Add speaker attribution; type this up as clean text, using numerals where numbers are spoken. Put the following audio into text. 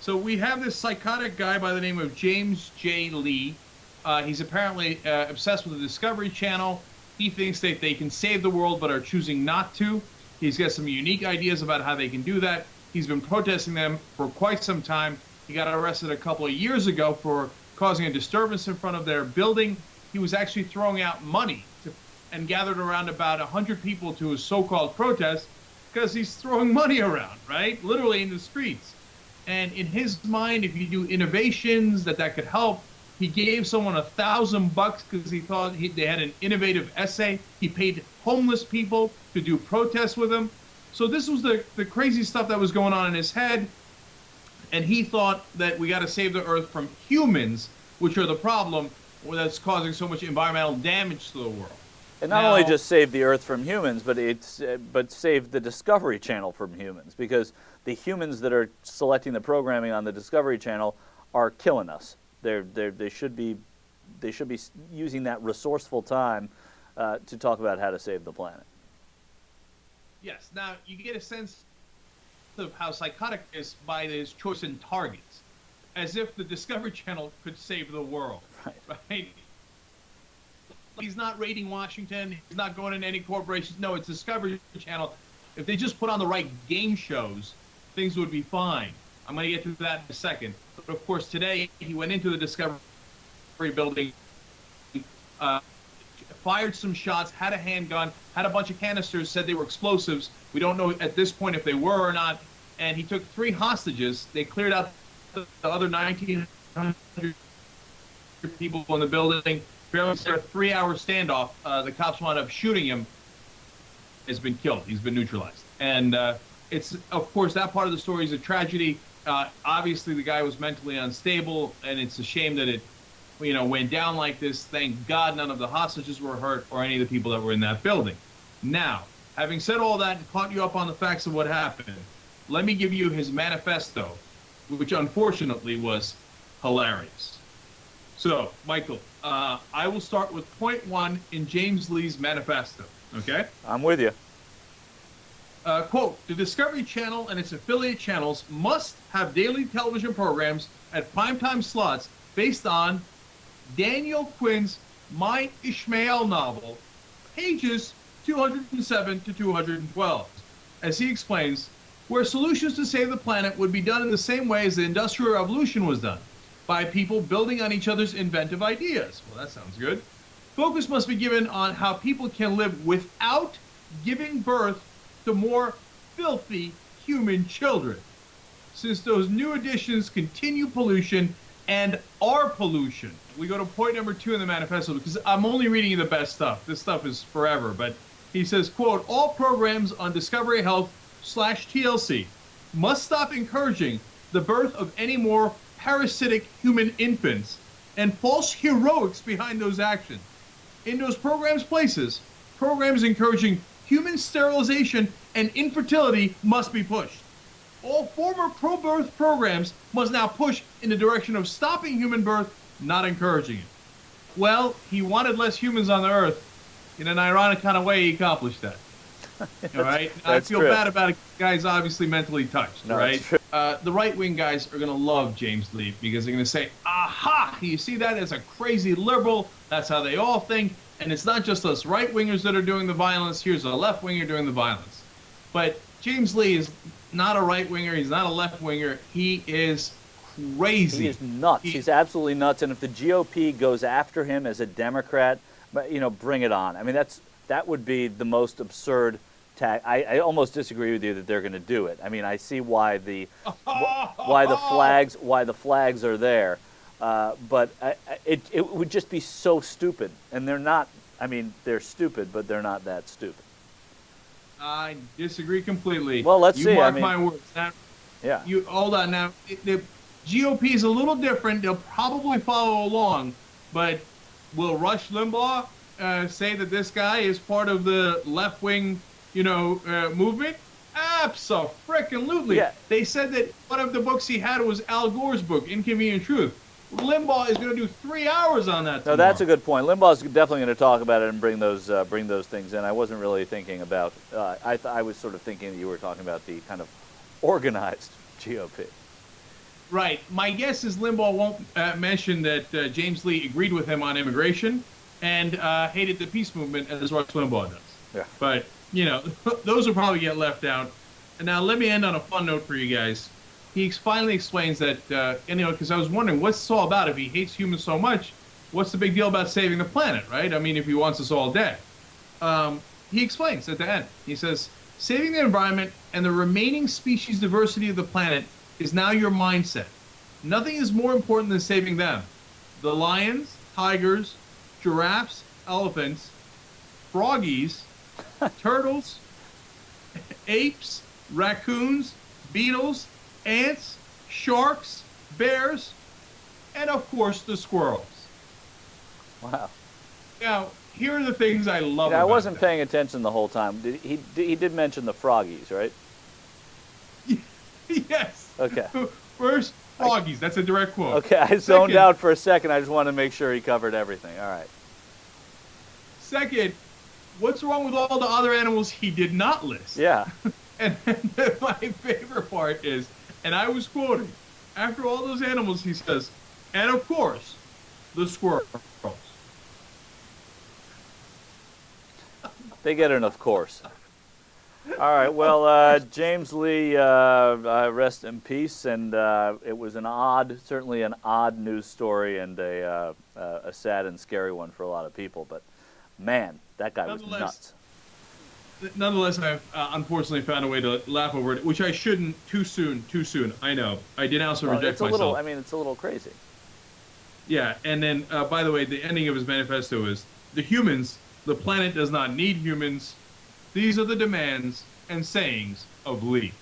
Speaker 1: So we have this psychotic guy by the name of James J. Lee. He's apparently obsessed with the Discovery Channel. He thinks that they can save the world but are choosing not to. He's got some unique ideas about how they can do that. He's been protesting them for quite some time. He got arrested a couple of years ago for causing a disturbance in front of their building. He was actually throwing out money and gathered around about 100 people to his so-called protest because he's throwing money around, right? Literally in the streets. And in his mind, if you do innovations that could help, he gave someone $1,000 because he thought they had an innovative essay. He paid homeless people to do protests with him. So this was the crazy stuff that was going on in his head. And he thought that we got to save the earth from humans, which are the problem that's causing so much environmental damage to the world.
Speaker 2: And not only just save the earth from humans, but save the Discovery Channel from humans, because the humans that are selecting the programming on the Discovery Channel are killing us. They should be using that resourceful time to talk about how to save the planet.
Speaker 1: Yes. Now you get a sense of how psychotic it is by his choice in targets, as if the Discovery Channel could save the world. Right? He's not raiding Washington. He's not going into any corporations. No, it's Discovery Channel. If they just put on the right game shows, things would be fine. I'm going to get to that in a second. But of course, today he went into the Discovery building, fired some shots, had a handgun, had a bunch of canisters, said they were explosives. We don't know at this point if they were or not. And he took 3 hostages. They cleared out the other 1,900 people in the building. After a 3-hour standoff, the cops wound up shooting him. Has been killed. He's been neutralized. And it's, of course, that part of the story is a tragedy. Obviously, the guy was mentally unstable, and it's a shame that it, went down like this. Thank God none of the hostages were hurt or any of the people that were in that building. Now, having said all that and caught you up on the facts of what happened, let me give you his manifesto, which unfortunately was hilarious. So, Michael, I will start with point 1 in James Lee's manifesto, okay?
Speaker 2: I'm with you.
Speaker 1: Quote, the Discovery Channel and its affiliate channels must have daily television programs at primetime slots based on Daniel Quinn's My Ishmael novel, pages 207 to 212. As he explains, where solutions to save the planet would be done in the same way as the Industrial Revolution was done, by people building on each other's inventive ideas. Well, that sounds good. Focus must be given on how people can live without giving birth to more filthy human children, since those new additions continue pollution and are pollution. We go to point number 2 in the manifesto, because I'm only reading you the best stuff. This stuff is forever, but he says, quote, all programs on Discovery Health/TLC must stop encouraging the birth of any more parasitic human infants and false heroics behind those actions. In those programs' places, programs encouraging human sterilization and infertility must be pushed. All former pro-birth programs must now push in the direction of stopping human birth, not encouraging it. Well, he wanted less humans on the earth. In an ironic kind of way, he accomplished that. All right? I feel bad about it. Guy's obviously mentally touched, right? The right-wing guys are going to love James Lee because they're going to say, aha, you see that as a crazy liberal. That's how they all think. And it's not just us right-wingers that are doing the violence. Here's a left-winger doing the violence. But James Lee is not a right-winger. He's not a left-winger. He is crazy.
Speaker 2: He is nuts. He's absolutely nuts. And if the GOP goes after him as a Democrat, bring it on. I mean, that would be the most absurd tag. I almost disagree with you that they're going to do it. I mean, I see why the flags are there, but it would just be so stupid. And they're not. I mean, they're stupid, but they're not that stupid.
Speaker 1: I disagree completely.
Speaker 2: Well, let's see.
Speaker 1: You mark my words. Now,
Speaker 2: yeah.
Speaker 1: You hold on. Now, the GOP is a little different. They'll probably follow along, but will Rush Limbaugh say that this guy is part of the left-wing, movement? Abso-frickin-lutely.
Speaker 2: Yeah.
Speaker 1: They said that one of the books he had was Al Gore's book, Inconvenient Truth. Limbaugh is going to do 3 hours on that tomorrow.
Speaker 2: No, that's a good point. Limbaugh's definitely going to talk about it and bring those things in. I wasn't really thinking about. I was sort of thinking that you were talking about the kind of organized GOP.
Speaker 1: Right. My guess is Limbaugh won't mention that James Lee agreed with him on immigration and hated the peace movement as Rush Limbaugh does.
Speaker 2: Yeah.
Speaker 1: But, those will probably get left out. And now let me end on a fun note for you guys. He finally explains that, because I was wondering what's this all about. If he hates humans so much, what's the big deal about saving the planet, right? I mean, if he wants us all dead. He explains at the end. He says, saving the environment and the remaining species diversity of the planet is now your mindset. Nothing is more important than saving them. The lions, tigers, giraffes, elephants, froggies, turtles, apes, raccoons, beetles, ants, sharks, bears, and of course the squirrels.
Speaker 2: Wow.
Speaker 1: Now, here are the things I love
Speaker 2: Yeah, I
Speaker 1: about
Speaker 2: wasn't
Speaker 1: that.
Speaker 2: paying attention the whole time. He did mention the froggies, right?
Speaker 1: Yes.
Speaker 2: Okay.
Speaker 1: First, froggies. That's a direct quote.
Speaker 2: Okay, I zoned
Speaker 1: Second,
Speaker 2: out for a second. I just wanted to make sure he covered everything. All right.
Speaker 1: Second, what's wrong with all the other animals he did not list?
Speaker 2: Yeah.
Speaker 1: And my favorite part is, and I was quoting, after all those animals, he says, and of course, the squirrels.
Speaker 2: They get an of course. All right. Well, James Lee, rest in peace. And it was certainly an odd news story and a sad and scary one for a lot of people. But man, that guy was nuts.
Speaker 1: Nonetheless, I've unfortunately found a way to laugh over it, which I shouldn't. Too soon. I know. I denounce and reject myself.
Speaker 2: It's a little crazy.
Speaker 1: Yeah, and then, by the way, the ending of his manifesto is, the planet does not need humans. These are the demands and sayings of Lee.